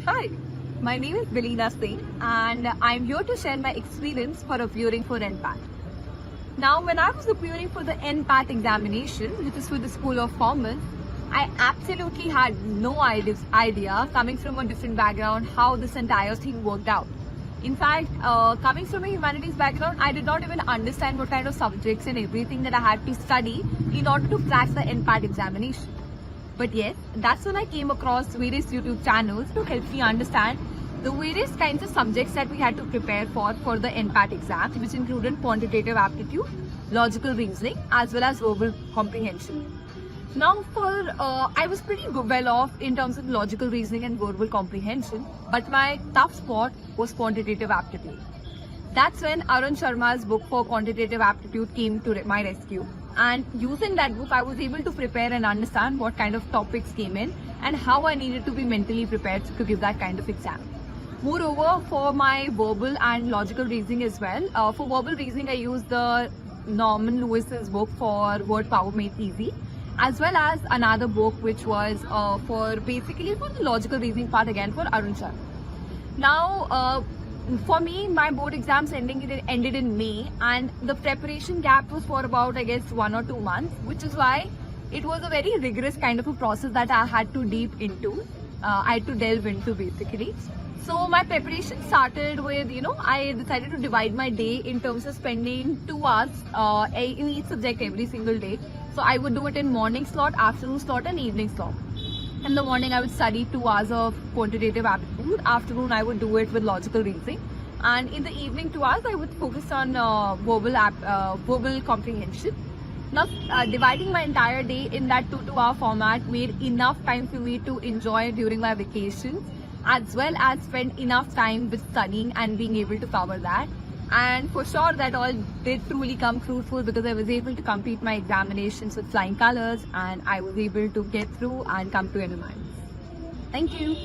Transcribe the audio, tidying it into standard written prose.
Hi, my name is Vilina Singh and I'm here to share my experience for appearing for NPAT. Now, when I was appearing for the NPAT examination, which is for the School of Commerce, I absolutely had no idea coming from a different background how this entire thing worked out. In fact, coming from a humanities background, I did not even understand what kind of subjects and everything that I had to study in order to crack the NPAT examination. But yes, that's when I came across various YouTube channels to help me understand the various kinds of subjects that we had to prepare for the NPAT exam, which included quantitative aptitude, logical reasoning, as well as verbal comprehension. Now, I was pretty well off in terms of logical reasoning and verbal comprehension, but my tough spot was quantitative aptitude. That's when Arun Sharma's book for quantitative aptitude came to my rescue. And using that book, I was able to prepare and understand what kind of topics came in and how I needed to be mentally prepared to give that kind of exam. Moreover, for my verbal and logical reasoning as well, for verbal reasoning, I used the Norman Lewis's book for Word Power Made Easy, as well as another book which was for the logical reasoning part again for Arun Sharma. Now, for me, my board exams ended in May, and the preparation gap was for about, I guess, 1 or 2 months, which is why it was a very rigorous kind of a process that I had to I had to delve into basically. So my preparation started with, I decided to divide my day in terms of spending 2 hours in each subject every single day. So I would do it in morning slot, afternoon slot and evening slot. In the morning, I would study 2 hours of quantitative aptitude. Afternoon, I would do it with logical reasoning. And in the evening 2 hours, I would focus on verbal comprehension. Now, dividing my entire day in that 2-hour format made enough time for me to enjoy during my vacations, as well as spend enough time with studying and being able to cover that. And for sure, that all did truly come fruitful because I was able to complete my examinations with flying colors and I was able to get through and come to NMI. Thank you.